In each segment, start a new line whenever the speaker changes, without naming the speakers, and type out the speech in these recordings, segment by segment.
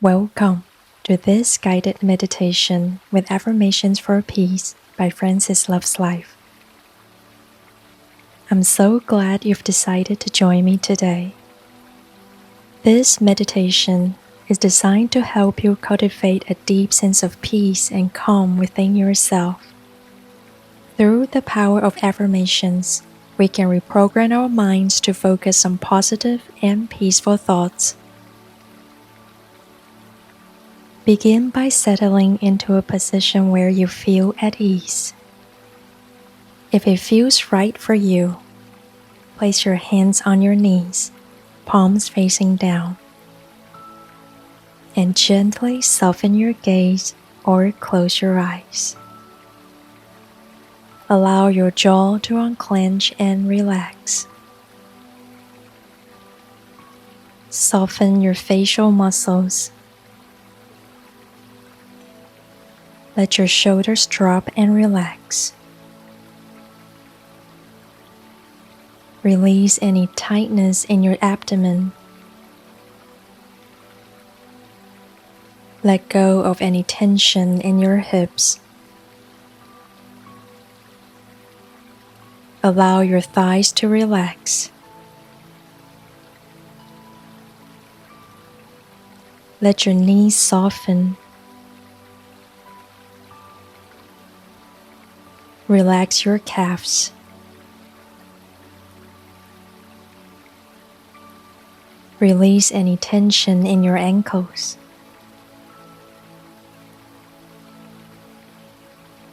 Welcome to this guided meditation with Affirmations for Peace by Francis Loves Life. I'm so glad you've decided to join me today. This meditation is designed to help you cultivate a deep sense of peace and calm within yourself. Through the power of affirmations, we can reprogram our minds to focus on positive and peaceful thoughts. Begin by settling into a position where you feel at ease. If it feels right for you, place your hands on your knees, palms facing down, and gently soften your gaze or close your eyes. Allow your jaw to unclench and relax. Soften your facial muscles. Let your shoulders drop and relax. Release any tightness in your abdomen. Let go of any tension in your hips. Allow your thighs to relax. Let your knees soften. Relax your calves. Release any tension in your ankles.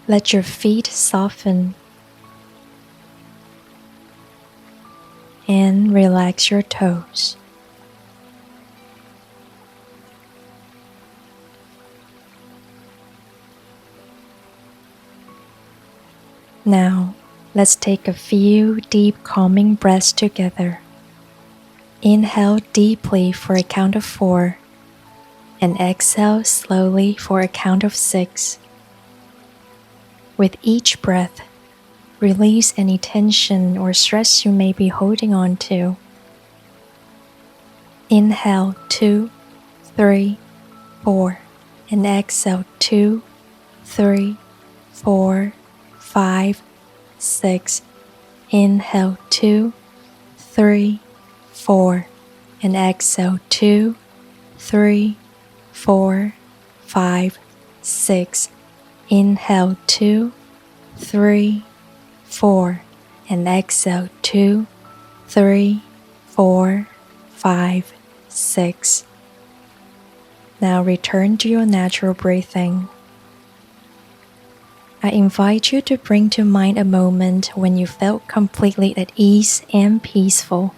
Let your feet soften. And relax your toes. Now, let's take a few deep calming breaths together. Inhale deeply for a count of 4 and exhale slowly for a count of 6. With each breath, release any tension or stress you may be holding on to. Inhale 2, 3, 4, and exhale 2, 3, 4, 5, 6. Inhale 2, 3, 4, and exhale 2, 3, 4, 5, 6. Inhale 2, 3, 4, and exhale 2, 3, 4, 5, 6. Now return to your natural breathing. I invite you to bring to mind a moment when you felt completely at ease and peaceful.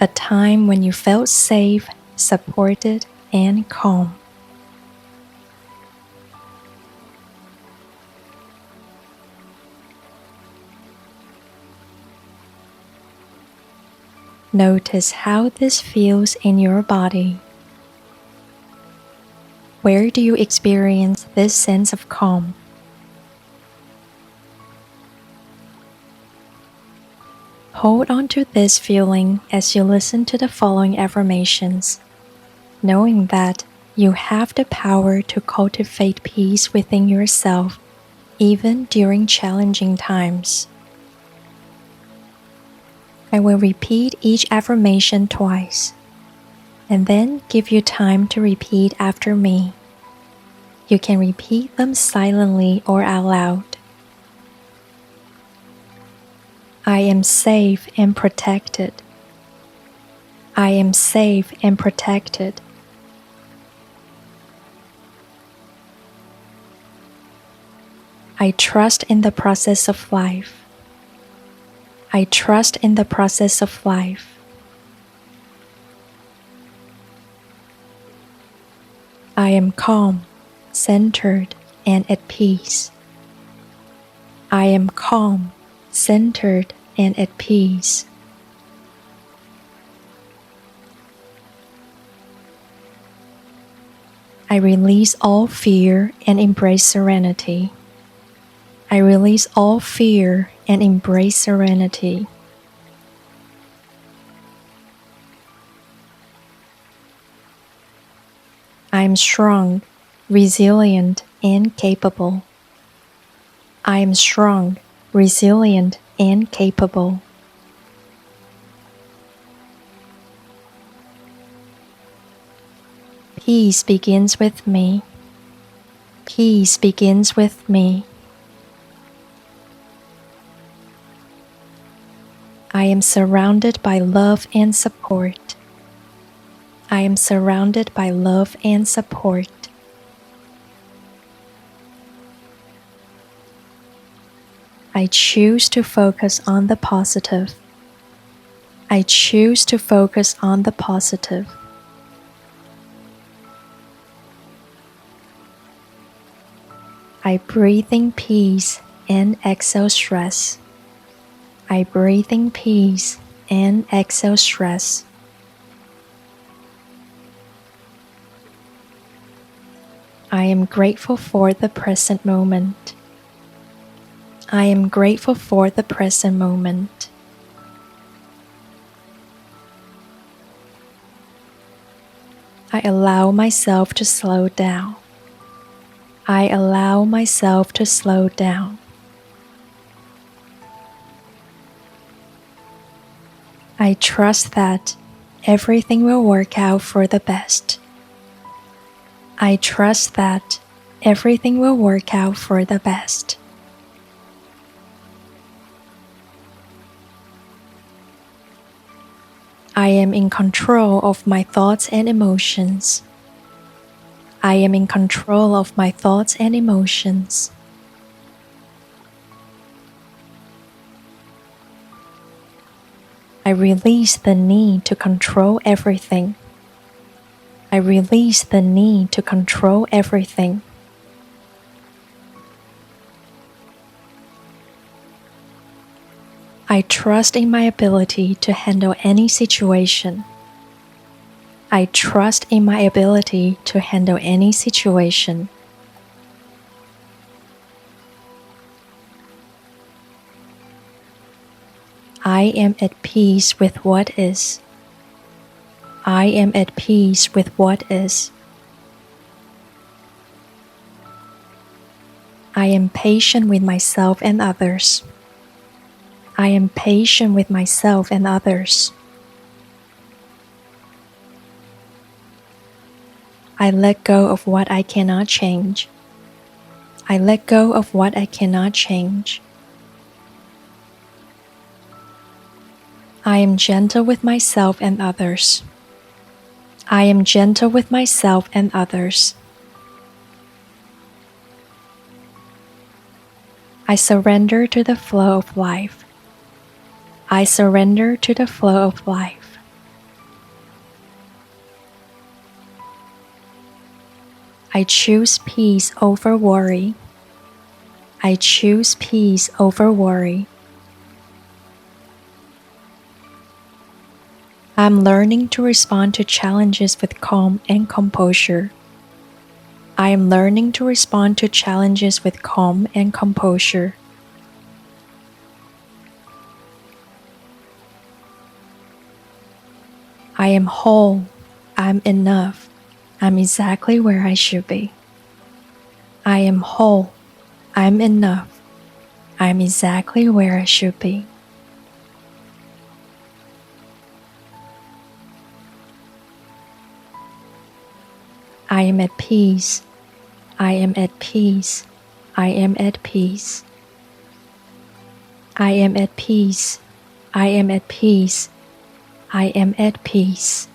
A time when you felt safe, supported, and calm. Notice how this feels in your body. Where do you experience this sense of calm? Hold on to this feeling as you listen to the following affirmations, knowing that you have the power to cultivate peace within yourself, even during challenging times. I will repeat each affirmation twice, and then give you time to repeat after me. You can repeat them silently or out loud. I am safe and protected. I am safe and protected. I trust in the process of life. I trust in the process of life. I am calm, centered, and at peace. I am calm, centered, and at peace. I release all fear and embrace serenity. I release all fear and embrace serenity. I am strong, resilient, and capable. I am strong, resilient, and capable. Peace begins with me. Peace begins with me. I am surrounded by love and support. I am surrounded by love and support. I choose to focus on the positive. I choose to focus on the positive. I breathe in peace and exhale stress. I breathe in peace and exhale stress. I am grateful for the present moment. I am grateful for the present moment. I allow myself to slow down. I allow myself to slow down. I trust that everything will work out for the best. I trust that everything will work out for the best. I am in control of my thoughts and emotions. I am in control of my thoughts and emotions. I release the need to control everything. I release the need to control everything. I trust in my ability to handle any situation. I trust in my ability to handle any situation. I am at peace with what is. I am at peace with what is. I am patient with myself and others. I am patient with myself and others. I let go of what I cannot change. I let go of what I cannot change. I am gentle with myself and others. I am gentle with myself and others. I surrender to the flow of life. I surrender to the flow of life. I choose peace over worry. I choose peace over worry. I'm learning to respond to challenges with calm and composure. I am learning to respond to challenges with calm and composure. I am whole. I'm enough. I'm exactly where I should be. I am whole. I'm enough. I'm exactly where I should be. I am at peace. I am at peace. I am at peace. I am at peace. I am at peace. I am at peace.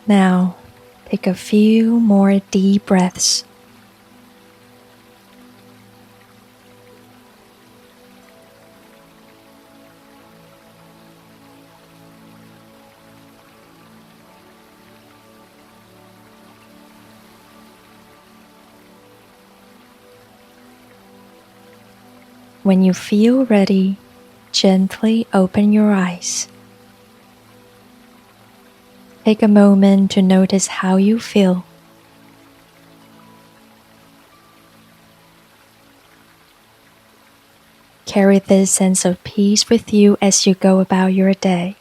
Now, take a few more deep breaths. When you feel ready, gently open your eyes. Take a moment to notice how you feel. Carry this sense of peace with you as you go about your day.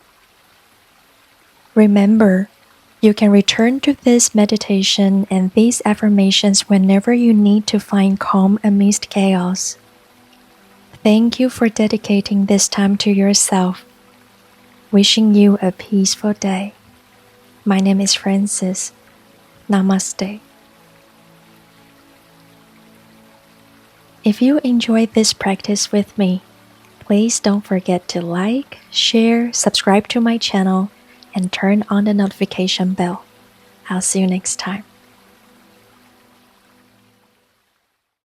Remember, you can return to this meditation and these affirmations whenever you need to find calm amidst chaos. Thank you for dedicating this time to yourself. Wishing you a peaceful day. My name is Francis. Namaste. If you enjoyed this practice with me, please don't forget to like, share, subscribe to my channel, and turn on the notification bell. I'll see you next time.